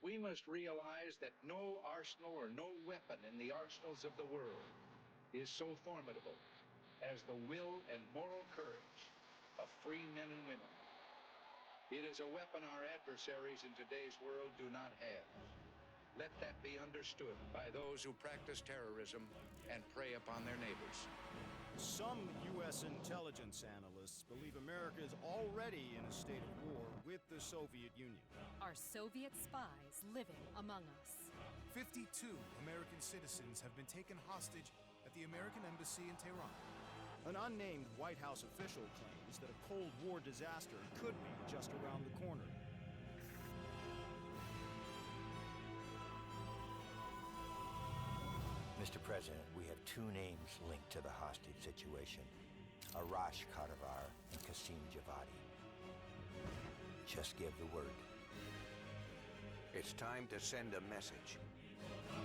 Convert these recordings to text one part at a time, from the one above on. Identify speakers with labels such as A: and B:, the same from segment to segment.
A: We must realize that no arsenal or no weapon in the arsenals of the world is so formidable as the will and moral courage of free men and women. It is a weapon our adversaries in today's world do not have. Let that be understood by those who practice terrorism and prey upon their neighbors.
B: Some U.S. intelligence analysts believe America is already in a state of war with the Soviet Union.
C: Are Soviet spies living among us?
D: 52 American citizens have been taken hostage at the American Embassy in Tehran.
B: An unnamed White House official claims that a Cold War disaster could be just around the corner.
E: Mr. President, we have two names linked to the hostage situation. Arash Kadivar and Qasim Javadi. Just give the word.
F: It's time to send a message.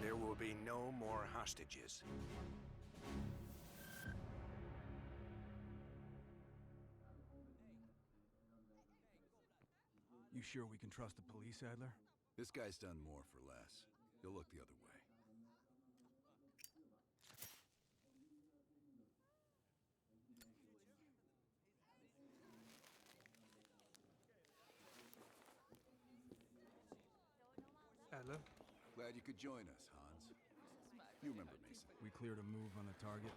F: There will be no more hostages.
G: You sure we can trust the police, Adler?
H: This guy's done more for less. He'll look the other way.
I: Adler?
H: Glad you could join us, Hans. You remember Mason.
G: We cleared a move on the target.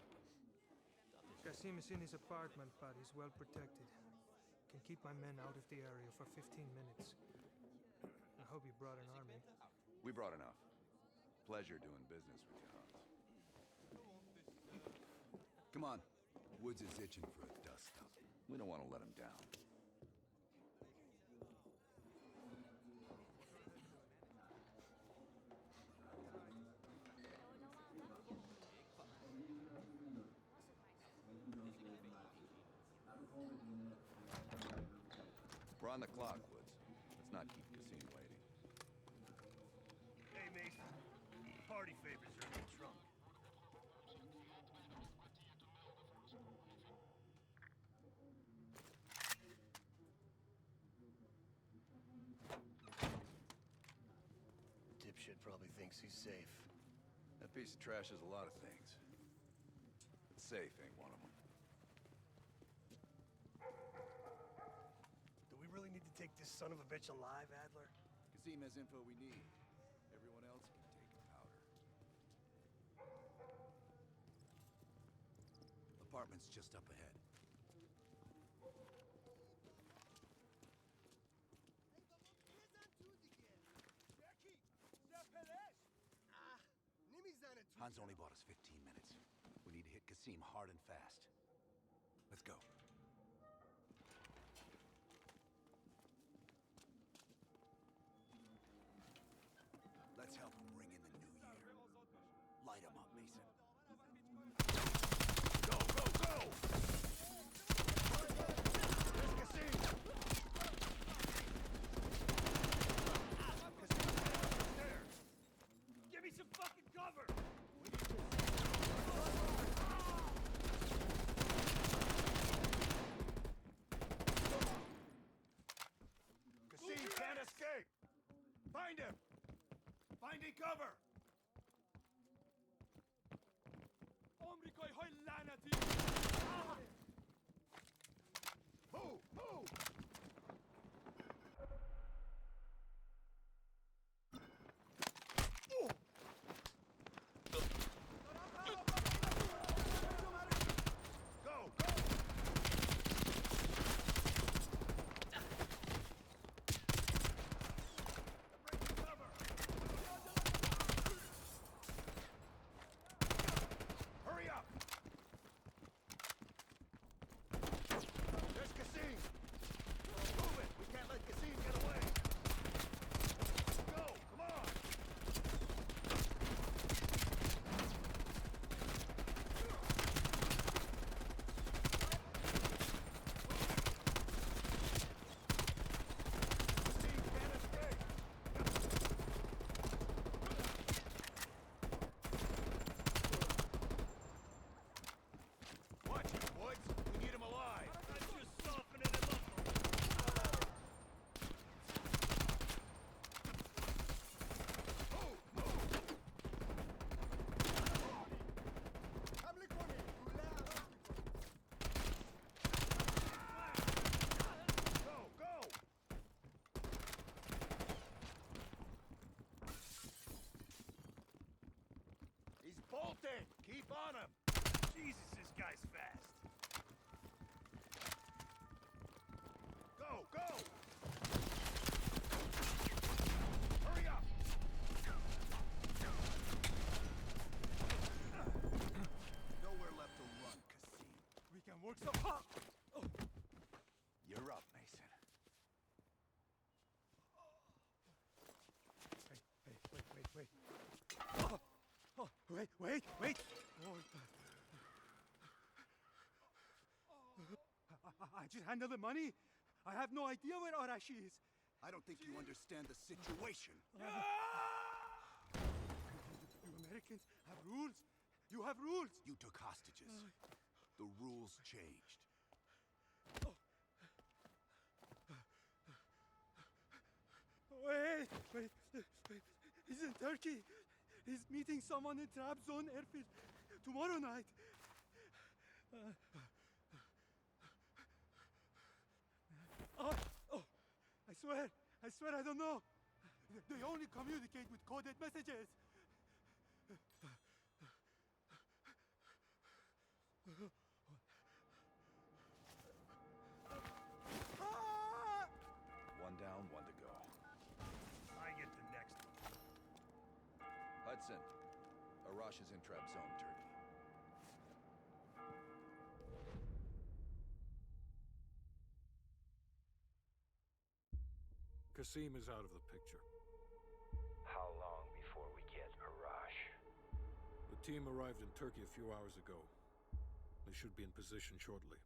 I: Qasim is in his apartment, but he's well protected. Can keep my men out of the area for 15 minutes. I hope you brought an army.
H: We brought enough. Pleasure doing business with you, Hans. Come on. Woods is itching for a dust-up. We don't want to let him down. We're on the clock, Woods. Let's not keep Qasim waiting.
J: Hey, Mason. Party favors are in the trunk. Dipshit probably thinks he's safe.
H: That piece of trash is a lot of things. But safe ain't one of them.
J: Do we really need to take this son of a bitch alive, Adler?
H: Qasim has info we need. Everyone else can take powder. Apartment's just up ahead. Hans only bought us 15 minutes. We need to hit Qasim hard and fast. Let's go. Let's help him ring in the new year. Light him up, Mason. Go, go, go! There's Qasim! Qasim's upstairs! Give me some fucking cover! Qasim can't escape! Find him! Finding cover! Move! Move! Go! Go! Hurry up!
K: Wait! I just handle the money. I have no idea where Arashi is.
H: I don't think you understand the situation.
K: You Americans have rules. You have rules.
H: You took hostages. The rules changed.
K: Wait. He's in Turkey. He's meeting someone in Trabzon airfield tomorrow night. I swear I don't know. They only communicate with coded messages.
H: One down, one to go.
J: I get the next one.
H: Hudson, Arash is in Trabzon, Turkey.
L: Qasim is out of the picture.
E: How long before we get Arash?
L: The team arrived in Turkey a few hours ago. They should be in position shortly.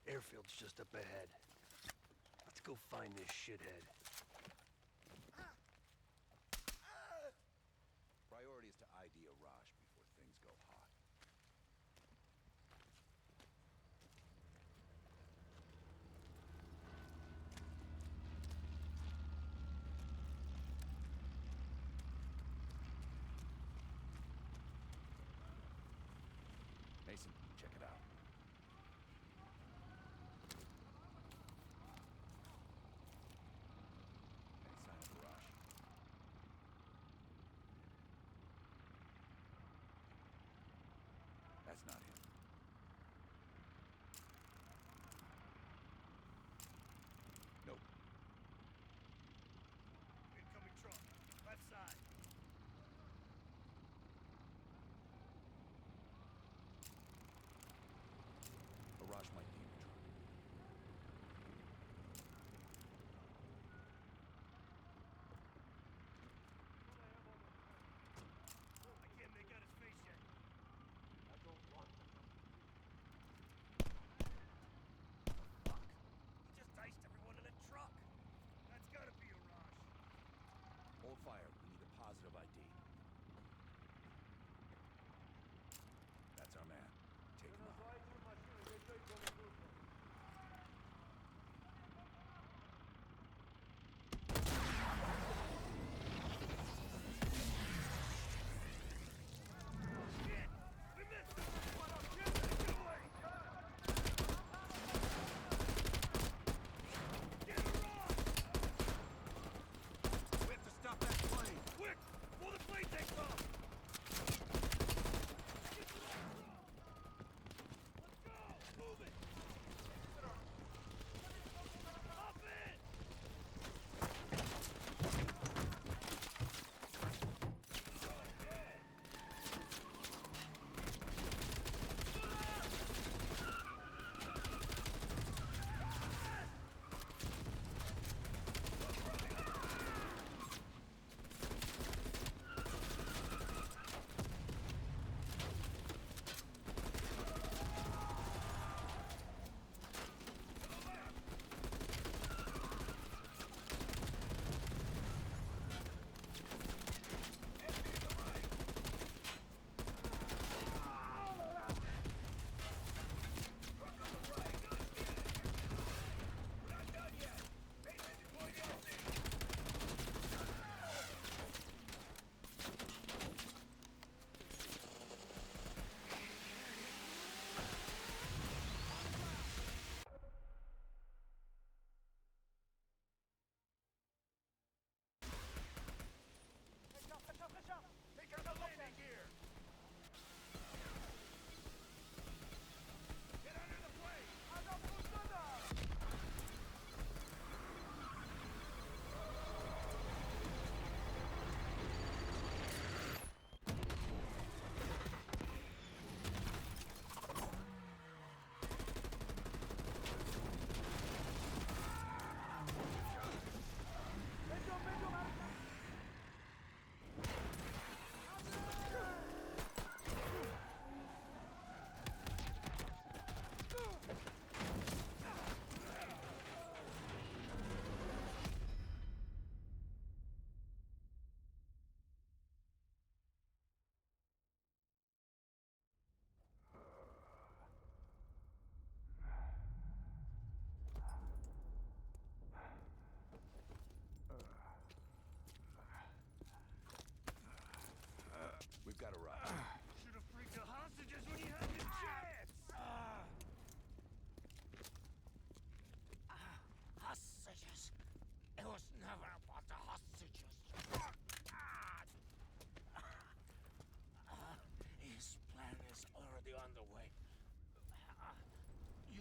J: Airfield's just up ahead. Let's go find this shithead.
H: Priority is to ID Arash before things go hot. Mason, check it out. Any sign of Arash? That's not him. Nope.
J: Incoming truck. Left side.
H: Arash might be in the truck.
J: I can't make out his face yet. I don't want him. Fuck. He just diced everyone in a truck. That's gotta be Arash.
H: Hold fire. We need a positive ID. That's our man. Take him out.
J: Shit! We missed him! Get away! Get Arash!
H: We have to stop that plane!
J: Quick! Before the plane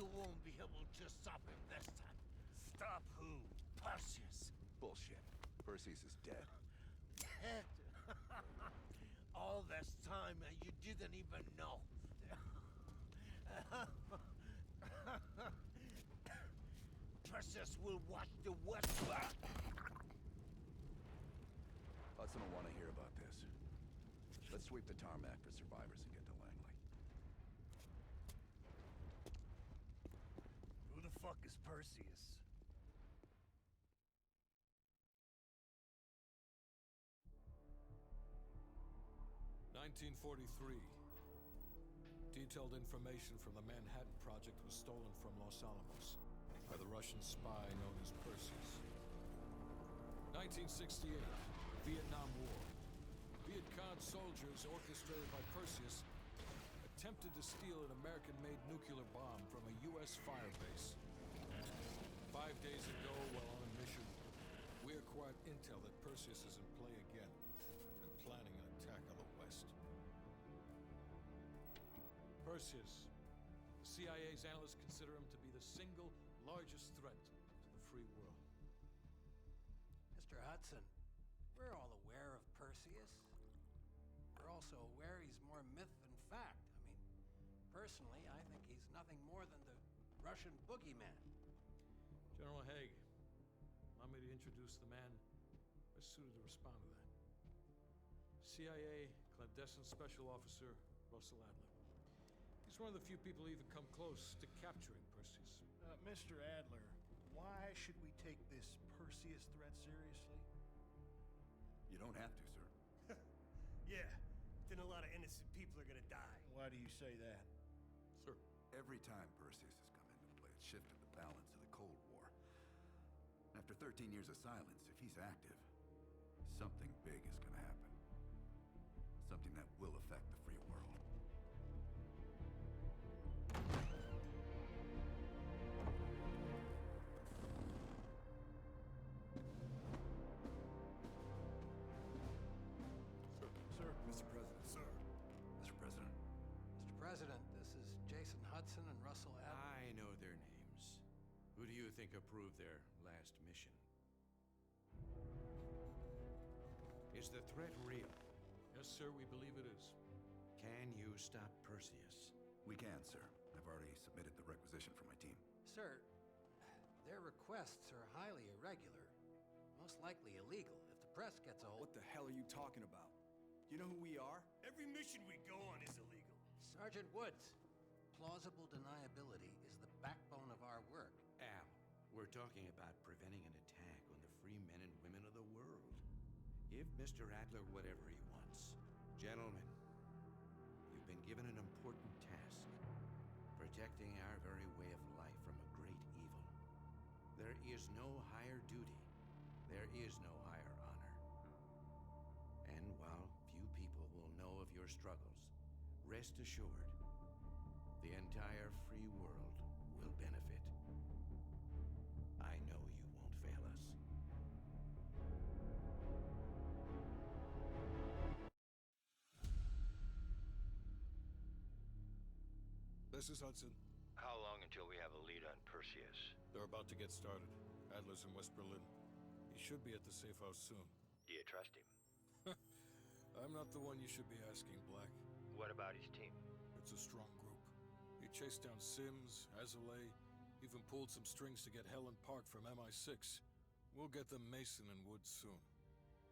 J: You won't be able to stop him this time. Stop who? Perseus.
H: Bullshit. Perseus is dead.
J: Dead. All this time and you didn't even know. Perseus will watch the West.
H: Hudson will want to hear about this. Let's sweep the tarmac for survivors and get to Langley.
J: Who the fuck is Perseus?
L: (1943). Detailed information from the Manhattan Project was stolen from Los Alamos by the Russian spy known as Perseus. 1968. Vietnam War. Viet Cong soldiers, orchestrated by Perseus, attempted to steal an American-made nuclear bomb from a U.S. firebase. 5 days ago, while on a mission, we acquired intel that Perseus is in play again and planning an attack on the West. Perseus. The CIA's analysts consider him to be the single largest threat to the free world.
M: Mr. Hudson, we're all aware of Perseus. We're also aware he's more myth than fact. I mean, personally, I think he's nothing more than the Russian boogeyman.
L: General Haig, allow me to introduce the man best suited to respond to that. CIA clandestine special officer Russell Adler. He's one of the few people who even come close to capturing Perseus.
N: Mr. Adler, why should we take this Perseus threat seriously?
H: You don't have to, sir.
J: Yeah, then a lot of innocent people are gonna die.
N: Why do you say that?
L: Sir.
H: Every time Perseus has come into play, it shifted the balance of the Cold War. After 13 years of silence, if he's active, something big is gonna happen. Something that will affect the free world.
N: Mr. President.
H: Sir. Mr. President.
M: Mr. President, this is Jason Hudson and Russell Adler.
O: I know their names. Who do you think approved their last mission? Is the threat real?
L: Yes, sir, we believe it is.
O: Can you stop Perseus?
H: We can, sir. I've already submitted the requisition for my team.
M: Sir, their requests are highly irregular. Most likely illegal if the press gets a hold.
G: What the hell are you talking about? You know who we are?
J: Every mission we go on is illegal.
M: Sergeant Woods, plausible deniability is the backbone of our work.
O: Al, we're talking about preventing an attack on the free men and women of the world. Give Mr. Adler whatever he wants. Gentlemen, you've been given an important task. Protecting our very way of life from a great evil. There is no higher duty. There is no higher honor. And while few people will know of your struggles, rest assured, the entire free world will benefit. I know you won't fail us.
L: This is Hudson.
E: How long until we have a lead on Perseus?
L: They're about to get started. Adler's in West Berlin. He should be at the safe house soon.
E: Do you trust him?
L: I'm not the one you should be asking, Black.
E: What about his team?
L: It's a strong group. He chased down Sims, Azalea, even pulled some strings to get Helen Park from MI6. We'll get them Mason and Woods soon.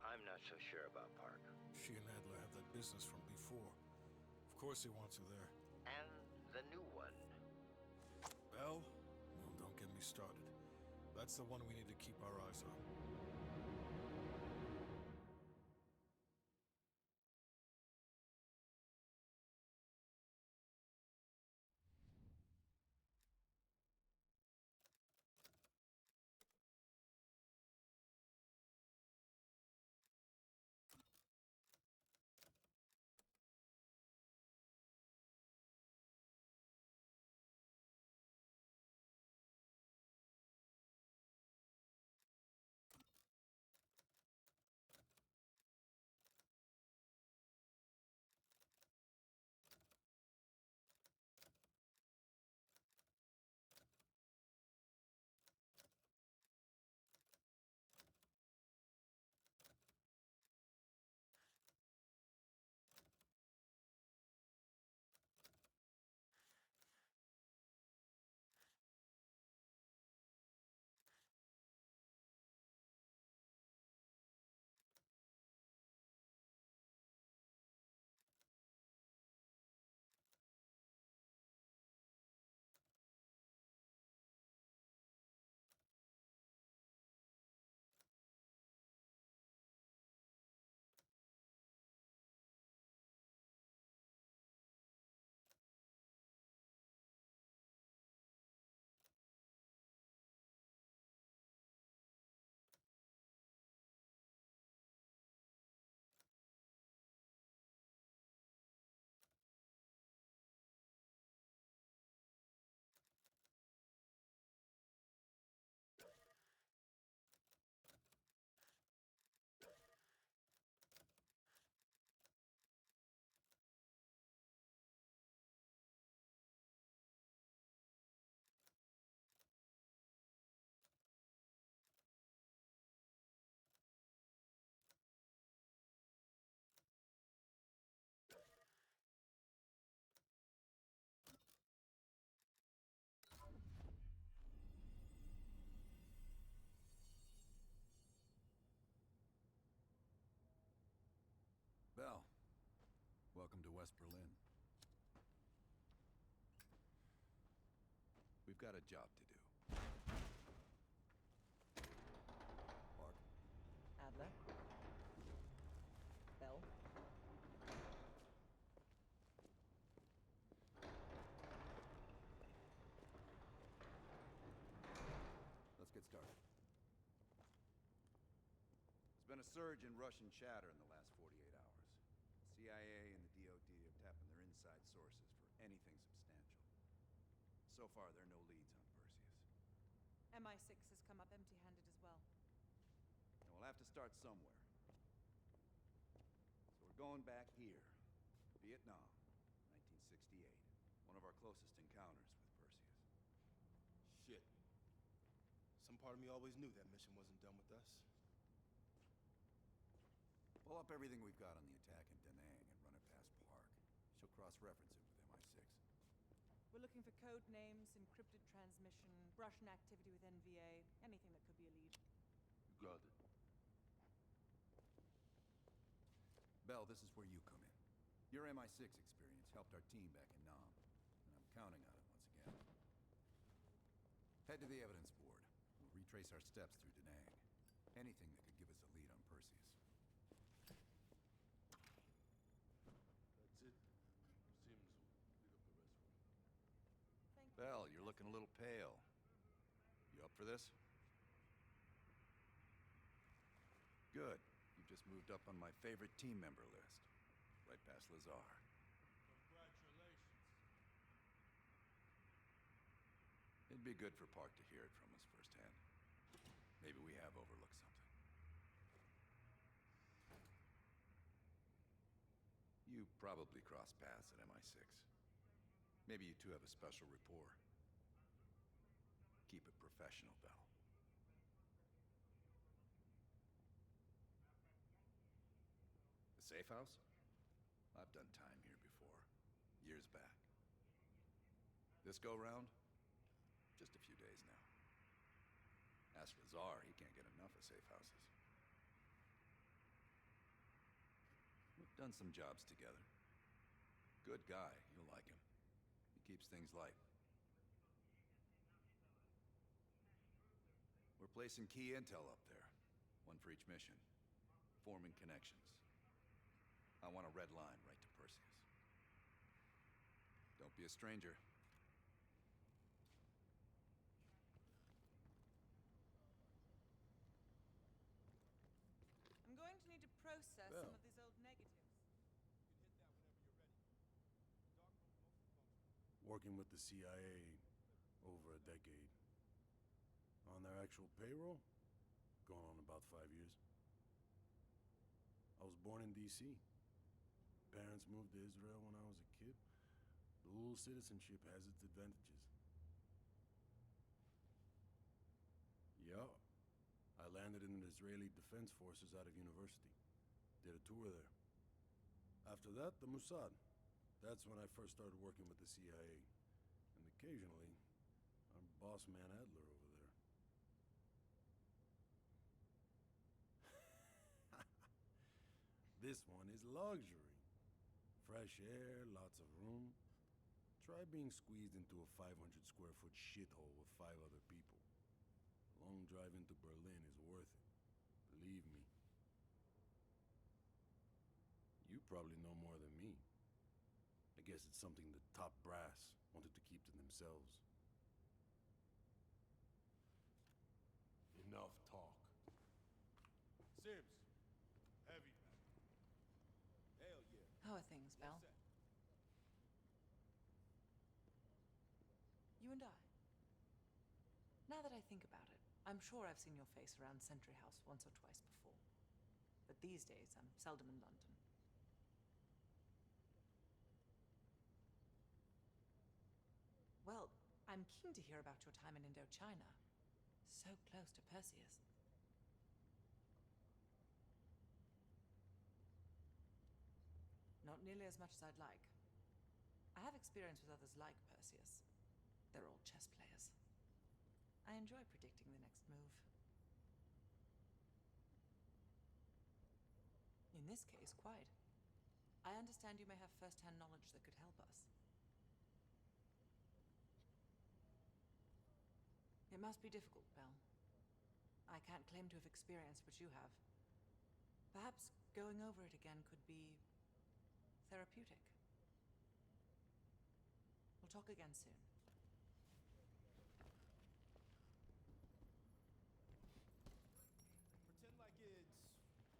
E: I'm not so sure about Park.
L: She and Adler have that business from before. Of course he wants her there.
E: And the new one.
L: Bell? Well, don't get me started. That's the one we need to keep our eyes on.
H: got a job to do. Mark.
P: Adler. Bell.
H: Let's get started. There's been a surge in Russian chatter in the last 48 hours. The CIA and the DoD are tapping their inside sources for anything substantial. So far, there are no leads on Perseus.
Q: MI6 has come up empty-handed as well.
H: And we'll have to start somewhere. So we're going back here. Vietnam, 1968. One of our closest encounters with Perseus.
R: Shit. Some part of me always knew that mission wasn't done with us.
H: Pull up everything we've got on the attack in Da Nang and run it past Park. She'll cross-reference it with MI6.
Q: We're looking for code names, encrypted transmission, Russian activity with NVA, anything that could be a lead.
R: You got it.
H: Bell, this is where you come in. Your MI6 experience helped our team back in Nam, and I'm counting on it once again. Head to the evidence board. We'll retrace our steps through Da Nang. Anything that could give us a lead on Perseus.
R: That's it. Seems leave up the rest for me.
H: Bell, you're looking a little pale. You up for this? Good. You've just moved up on my favorite team member list. Right past Lazar.
R: Congratulations.
H: It'd be good for Park to hear it from us firsthand. Maybe we have overlooked something. You probably crossed paths at MI6. Maybe you two have a special rapport. Keep it professional, Bell. The safe house? I've done time here before. Years back. This go-round? Just a few days now. Ask Lazar, he can't get enough of safe houses. We've done some jobs together. Good guy, you'll like him. He keeps things light. We're placing key intel up there. One for each mission. Forming connections. I want a red line right to Perseus. Don't be a stranger.
Q: I'm going to need to process
H: Bell.
Q: some of these old negatives.
S: Working with the CIA over a decade. On their actual payroll, going on about 5 years. I was born in D.C. Parents moved to Israel when I was a kid. Dual citizenship has its advantages. Yeah. I landed in the Israeli Defense Forces out of university. Did a tour there. After that, the Mossad. That's when I first started working with the CIA. And occasionally, our boss man Adler over there. This one is luxury. Fresh air, lots of room. Try being squeezed into a 500 square foot shithole with 5 other people. The long drive into Berlin is worth it. Believe me. You probably know more than me. I guess it's something the top brass wanted to keep to themselves.
R: Enough talk. Sims, heavy. Hell yeah.
Q: How are things, Bell? You and I. Now that I think about it, I'm sure I've seen your face around Sentry House once or twice before. But these days, I'm seldom in London. Well, I'm keen to hear about your time in Indochina. So close to Perseus. Not nearly as much as I'd like. I have experience with others like Perseus. They're all chess players. I enjoy predicting the next move. In this case, quite. I understand you may have first-hand knowledge that could help us. It must be difficult, Belle. I can't claim to have experienced what you have. Perhaps going over it again could be therapeutic. We'll talk again soon.
N: Pretend like it's...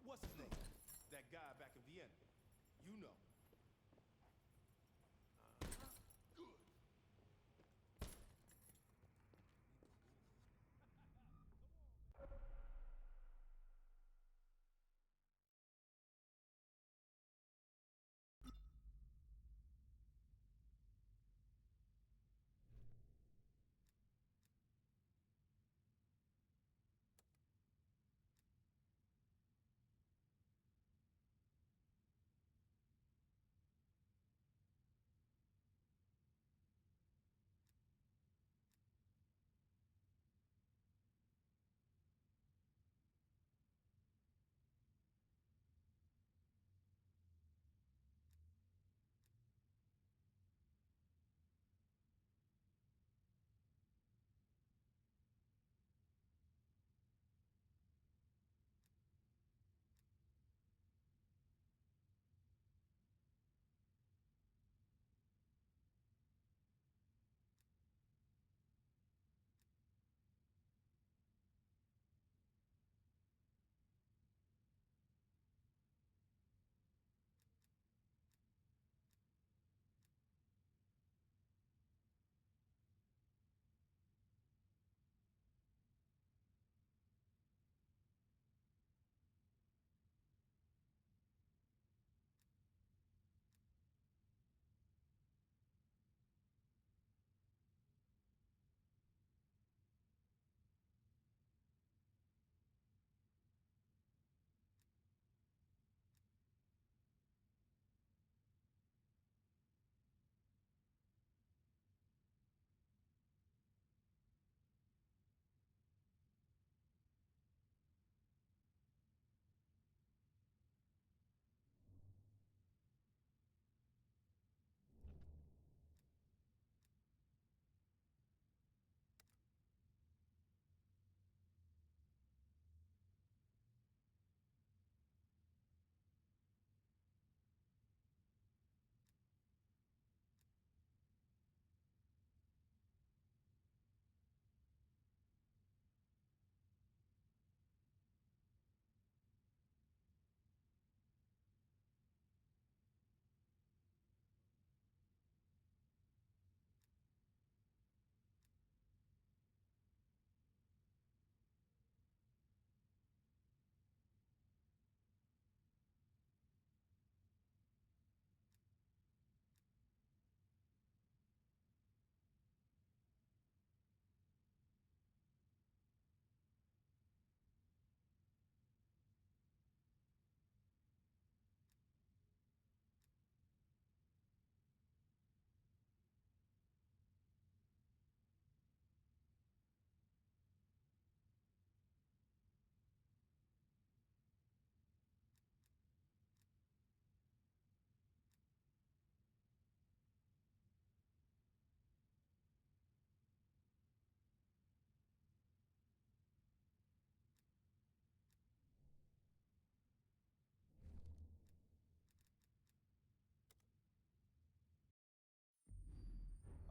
N: What's his name? That guy back in Vienna. You know. Good.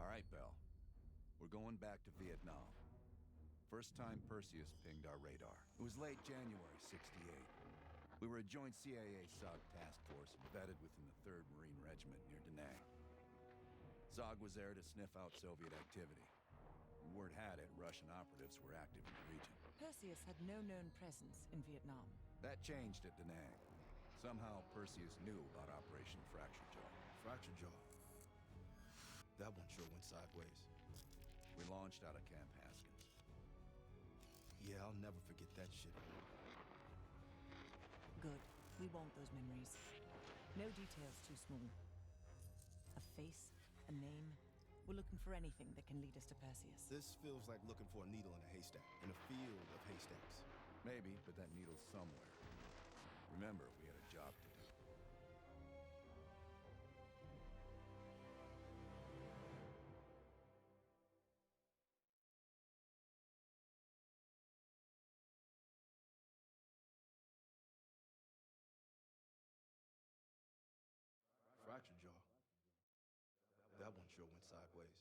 H: All right, Bell. We're going back to Vietnam. First time Perseus pinged our radar. It was late January, '68. We were a joint CIA-SOG task force embedded within the 3rd Marine Regiment near Da Nang. SOG was there to sniff out Soviet activity. Word had it, Russian operatives were active in the region.
Q: Perseus had no known presence in Vietnam.
H: That changed at Da Nang. Somehow, Perseus knew about Operation Fracture Jaw.
N: Fracture Jaw. That one sure went sideways.
H: We launched out of Camp Haskins.
N: Yeah, I'll never forget that shit.
Q: Good. We want those memories. No details too small. A face, a name. We're looking for anything that can lead us to Perseus.
N: This feels like looking for a needle in a haystack, in a field of haystacks.
H: Maybe, but that needle's somewhere. Remember, we had a job to do.
P: one sure went sideways.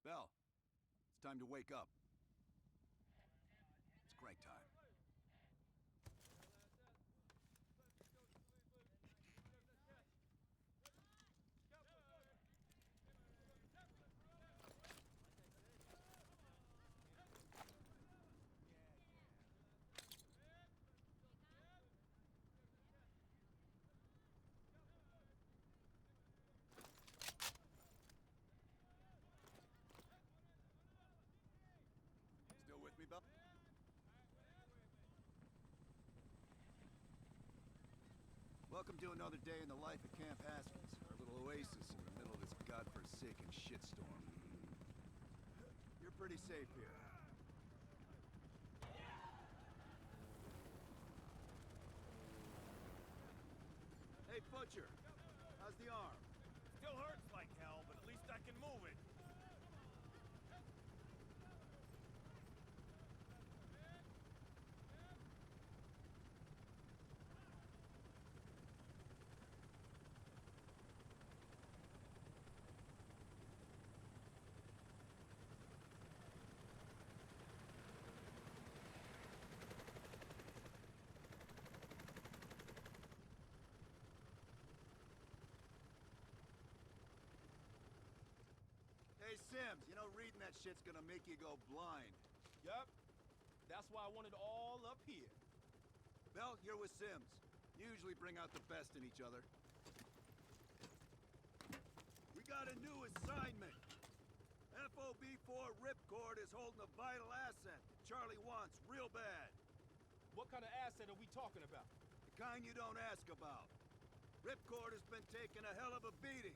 H: Bell, it's time to wake up. It's crank time. Still with me, Bell? Welcome to another day in the life of Camp Haskins, our little oasis in the middle of this godforsaken shitstorm. You're pretty safe here. Hey, Butcher, how's the arm?
J: Still hurts like hell, but at least I can move it.
H: Hey, Sims, you know reading that shit's gonna make you go blind.
J: Yup. That's why I want it all up here.
H: Bell, you're with Sims. You usually bring out the best in each other. We got a new assignment. FOB4 Ripcord is holding a vital asset that Charlie wants real bad.
J: What kind of asset are we talking about?
H: The kind you don't ask about. Ripcord has been taking a hell of a beating,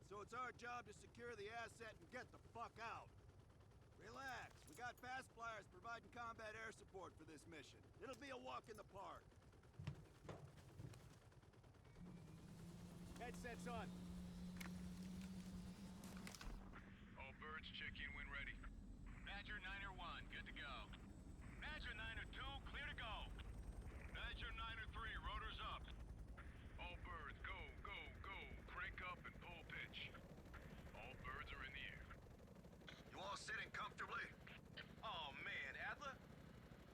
H: so it's our job to secure the asset and get the fuck out. Relax, we got fast flyers providing combat air support for this mission. It'll be a walk in the park.
J: Headsets on.
T: All birds, check in when ready. Badger 9er 1, good to go. Badger 9er 2, clear to go. Badger 9er 3, rotors up. All birds, go, go, go. Crank up and pull pitch. All birds are in the air.
H: You all sitting comfortably?
J: Oh man, Adler.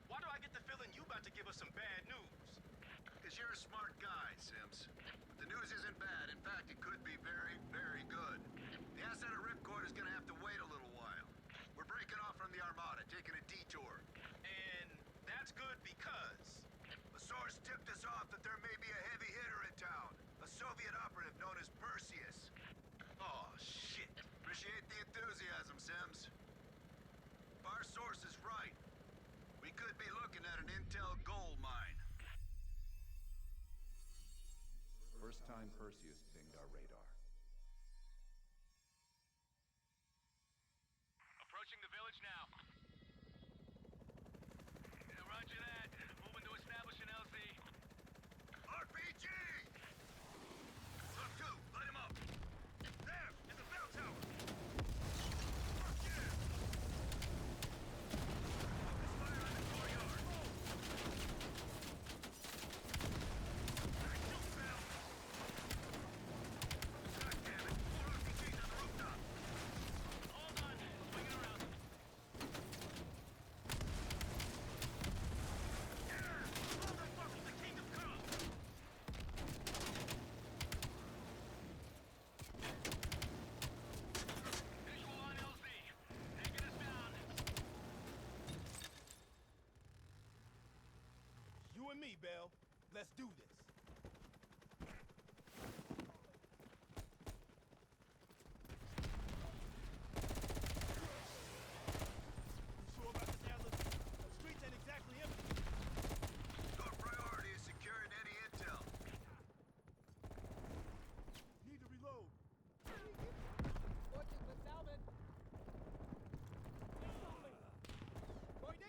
J: Why do I get the feeling you about to give us some bad news?
H: Because you're a smart guy, Sims. The news isn't bad. In fact, it could be very, very good. The asset of Ripcord is gonna have to wait a little while. We're breaking off from the Armada, taking a detour.
J: And that's good because...
H: A source tipped us off that there may be a heavy hitter in town. A Soviet operative known as Perseus.
J: Oh, shit.
H: Appreciate the enthusiasm, Sims. If our source is right, we could be looking at an intel gold mine.
U: First time Perseus pinged our radar.
T: Approaching the village now. Yeah, roger that. Moving to establish an LZ.
H: RPG! Look, two, light him up. There, in the bell tower. Fuck yeah! Focus fire on the courtyard. Shoot, Bell! God damn it, 4 RPGs on the rooftop.
T: Hold on, swinging around.
H: Motherfucker, the kingdom come!
T: Visual on LZ. Taking us down.
J: You and me, Bell. Let's do this. You sure about this, Adler? The streets ain't exactly empty.
H: Your priority is securing any intel.
J: Need to reload. Boy D!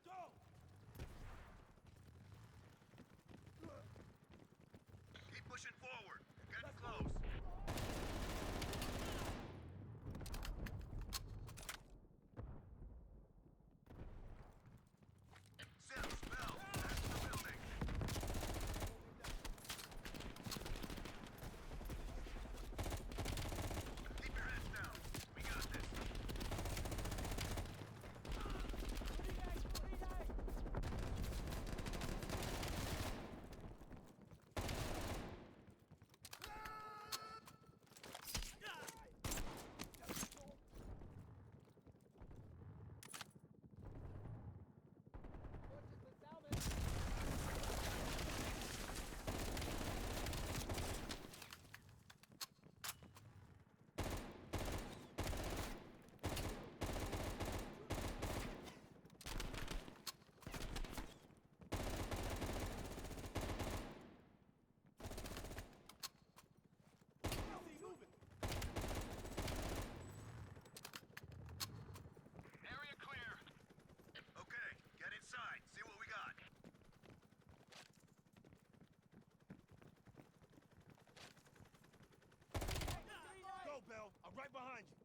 J: go!
U: Keep pushing forward. Getting close. Sims, Bell, back to the building. Keep your heads down. We got this.
T: Area clear.
U: Okay, get inside. See what we got.
J: Go, Bell. I'm right behind you.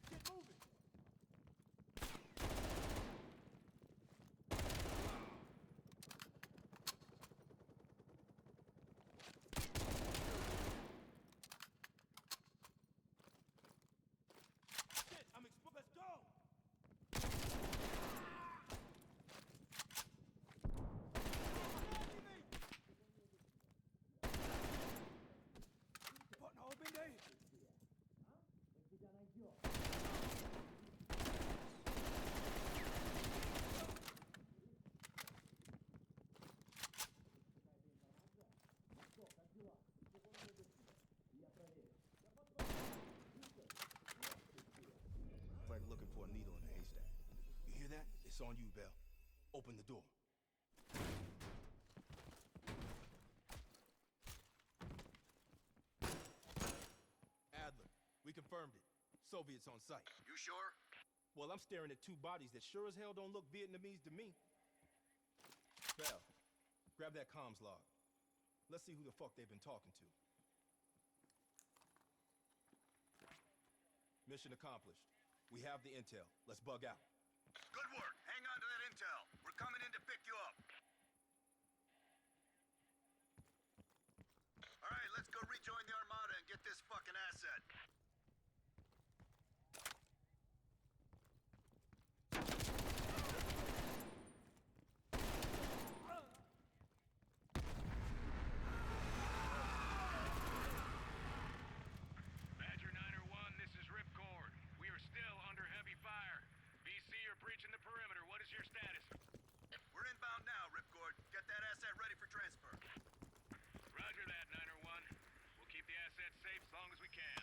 J: Get moving. Shit, I'm exposed. Let's go. Button open there.
K: Like looking for a needle in a haystack. You hear that? It's on you, Bell. Open the door. Adler, we confirmed it. Soviets on site.
U: You sure?
K: Well, I'm staring at two bodies that sure as hell don't look Vietnamese to me. Bell, grab that comms log. Let's see who the fuck they've been talking to. Mission accomplished. We have the intel. Let's bug out.
U: Good work. Hang on to that intel. We're coming in to pick you up. All right, let's go rejoin the Armada and get this fucking asset.
T: Badger 901, this is Ripcord. We are still under heavy fire. BC are breaching the perimeter. What is your status?
U: We're inbound now, Ripcord. Get that asset ready for transfer.
T: Roger that, 901. We'll keep the asset safe as long as we can.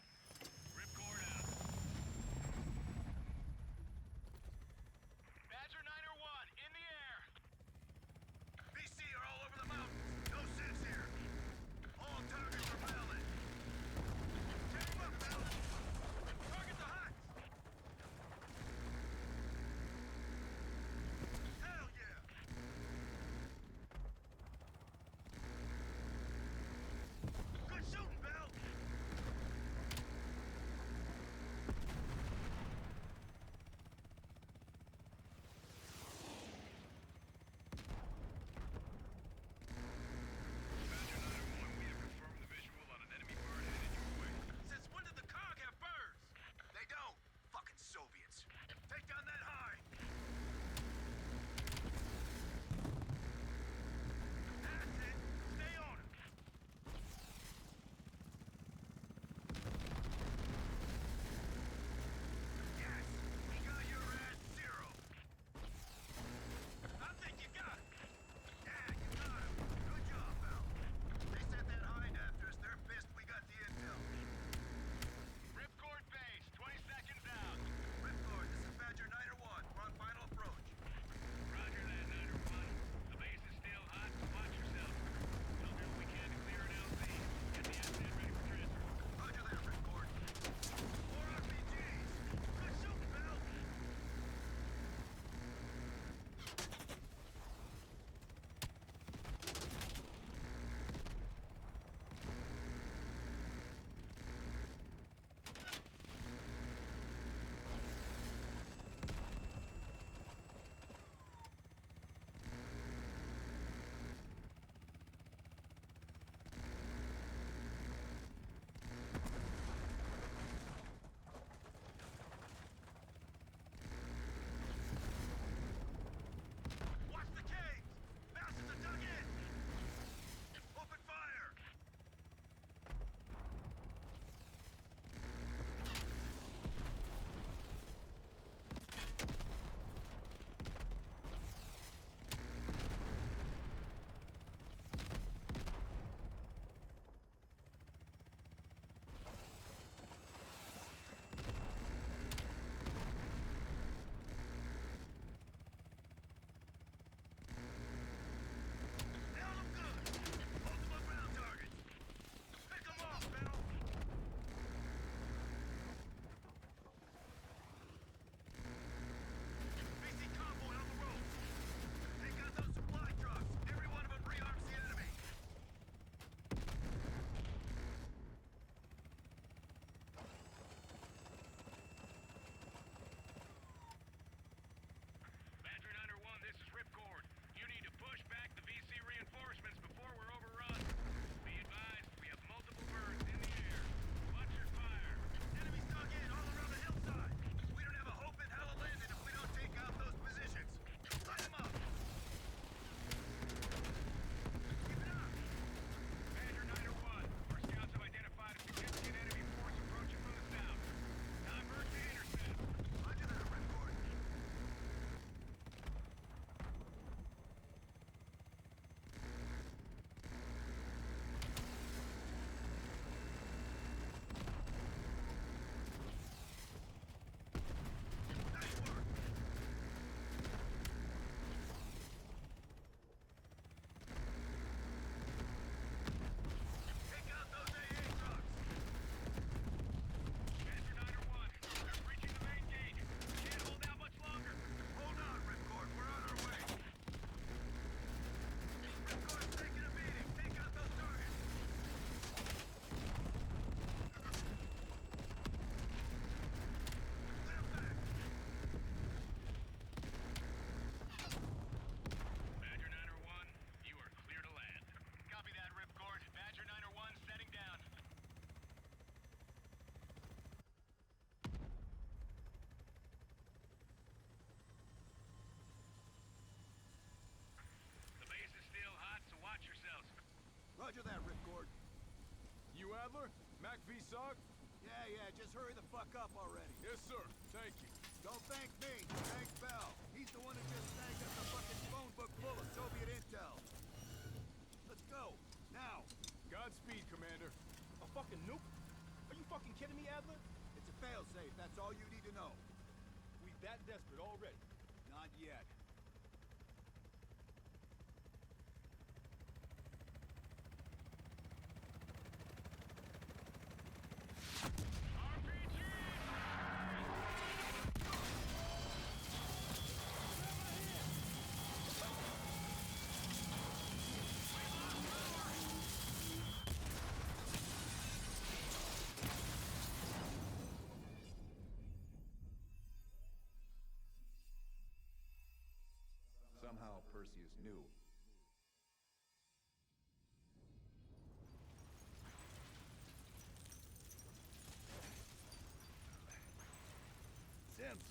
N: Roger that, Ripcord.
L: You Adler? Mac V Sog?
N: Yeah, just hurry the fuck up already.
L: Yes, sir. Thank you.
N: Don't thank me. Thank Bell. He's the one who just snagged us a fucking phone book full of Soviet intel. Let's go. Now.
L: Godspeed, Commander.
K: A fucking nuke? Are you fucking kidding me, Adler?
N: It's a failsafe. That's all you need to know.
K: We that desperate already?
N: Not yet.
U: Somehow Perseus knew.
N: Sims,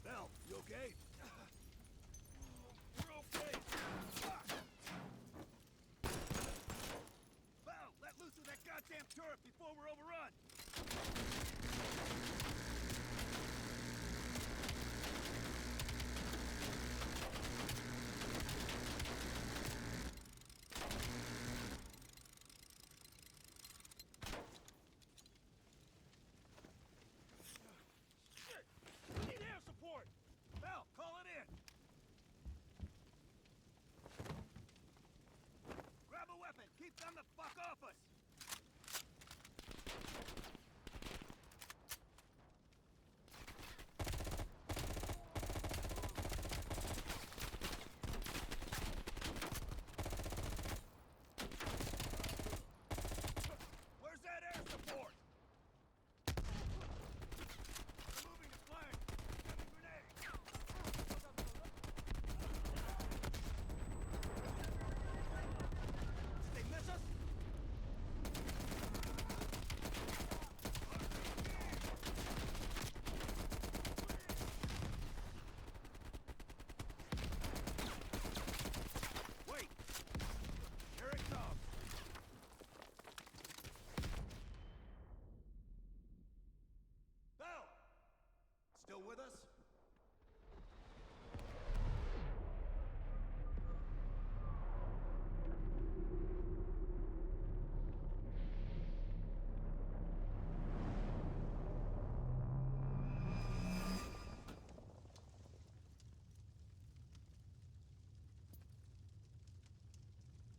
N: Bell, you okay? We're okay. Bell, let loose with that goddamn turret before we're overrun. Keep them the fuck off us! Where's that air support? Removing the flank! Getting grenade! Did they miss us? Wait! Here it comes! Bell! Still with us?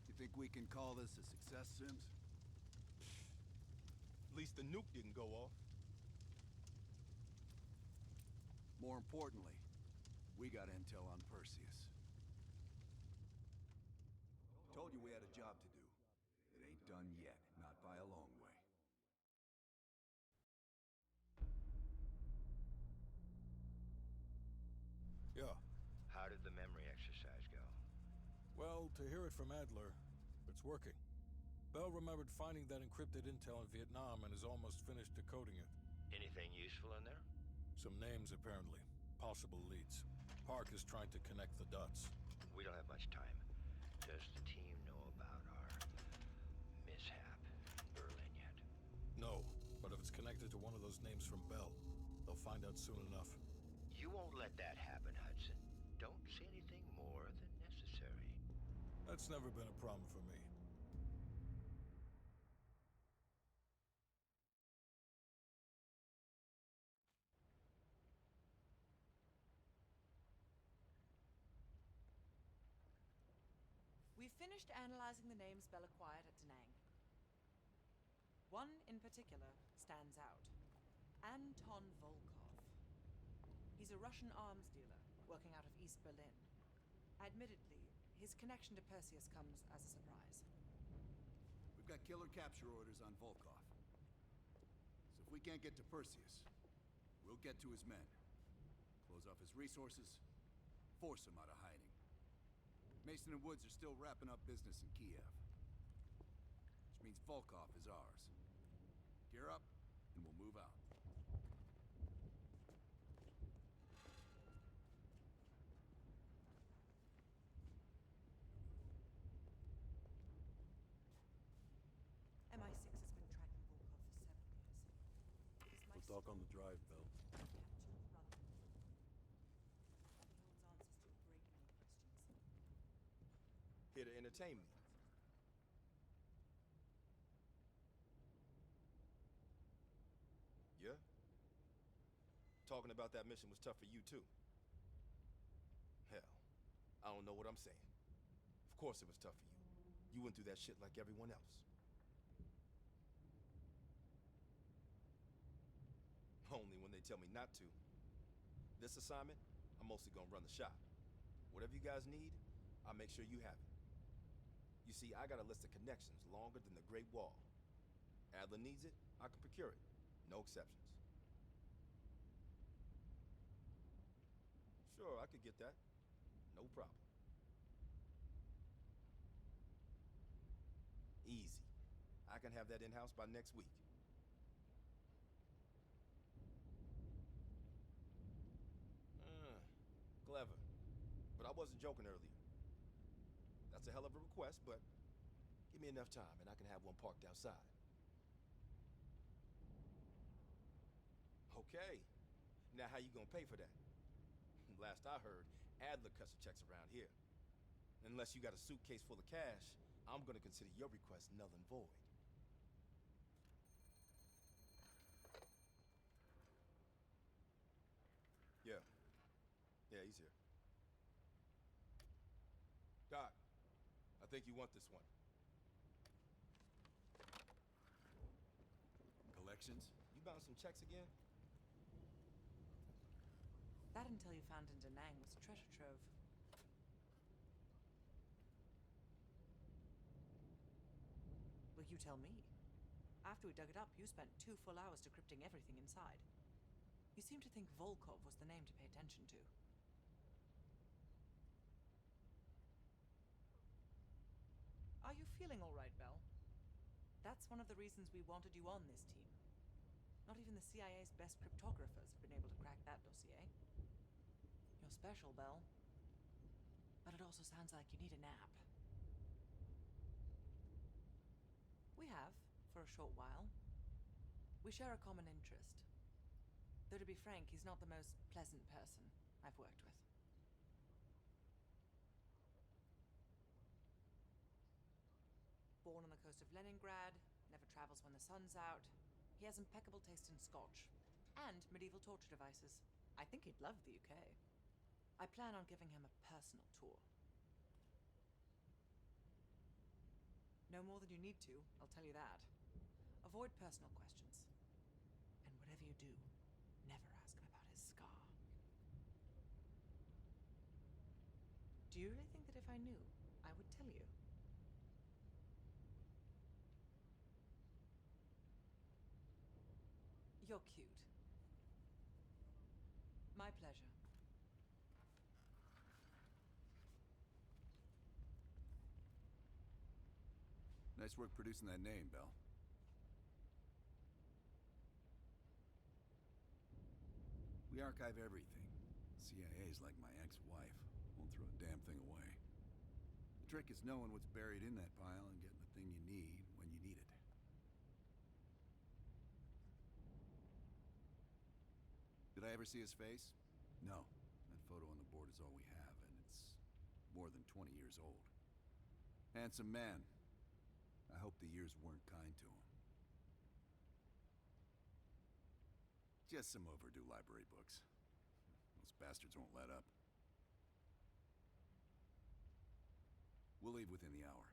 N: You think we can call this a success, Sims?
K: At least the nuke didn't go off.
N: More importantly, we got intel on Perseus. Told you we had a job to do. It ain't done yet, not by a long way.
L: Yeah.
E: How did the memory exercise go?
L: Well, to hear it from Adler, it's working. Bell remembered finding that encrypted intel in Vietnam and is almost finished decoding it.
E: Anything useful in there?
L: Some names, apparently. Possible leads. Park is trying to connect the dots.
E: We don't have much time. Does the team know about our mishap in Berlin yet?
L: No, but if it's connected to one of those names from Bell, they'll find out soon enough.
E: You won't let that happen, Hudson. Don't say anything more than necessary.
L: That's never been a problem for me.
Q: We've finished analyzing the names Bell acquired at Da Nang. One in particular stands out. Anton Volkov. He's a Russian arms dealer working out of East Berlin. Admittedly, his connection to Perseus comes as a surprise.
N: We've got killer capture orders on Volkov. So if we can't get to Perseus, we'll get to his men. Close off his resources, force him out of hiding. Mason and Woods are still wrapping up business in Kiev. Which means Volkov is ours. Gear up, and we'll move out.
S: talk on the drive, Bill.
K: Here to entertain me. Yeah? Talking about that mission was tough for you, too. Hell, I don't know what I'm saying. Of course it was tough for you. You went through that shit like everyone else. Only when they tell me not to. This assignment, I'm mostly gonna run the shop. Whatever you guys need, I'll make sure you have it. You see, I got a list of connections longer than the Great Wall. Adler needs it, I can procure it. No exceptions. Sure, I could get that. No problem. Easy. I can have that in-house by next week. Clever. But I wasn't joking earlier. That's a hell of a request, but give me enough time and I can have one parked outside. Okay. Now how you gonna pay for that? Last I heard, Adler cuts the checks around here. Unless you got a suitcase full of cash, I'm gonna consider your request null and void. Yeah. Yeah, he's here. Doc, I think you want this one.
N: Collections?
K: You bound some checks again?
Q: That intel you found in Da Nang was a treasure trove. Well, you tell me. After we dug it up, you spent 2 full hours decrypting everything inside. You seem to think Volkov was the name to pay attention to. Are you feeling all right, Bell? That's one of the reasons we wanted you on this team. Not even the CIA's best cryptographers have been able to crack that dossier. You're special, Bell. But it also sounds like you need a nap. We have, for a short while. We share a common interest. Though to be frank, he's not the most pleasant person I've worked with. Born on the coast of Leningrad, never travels when the sun's out. He has impeccable taste in scotch and medieval torture devices. I think he'd love the UK. I plan on giving him a personal tour. No more than you need to, I'll tell you that. Avoid personal questions. And whatever you do, never ask him about his scar. Do you really think that if I knew, I would tell you? You're cute. My pleasure.
N: Nice work producing that name, Bell. We archive everything. CIA's like my ex-wife. Won't throw a damn thing away. The trick is knowing what's buried in that pile and getting the thing you need when you need it. Did I ever see his face? No. That photo on the board is all we have, and it's more than 20 years old. Handsome man. I hope the years weren't kind to him. Just some overdue library books. Those bastards won't let up. We'll leave within the hour.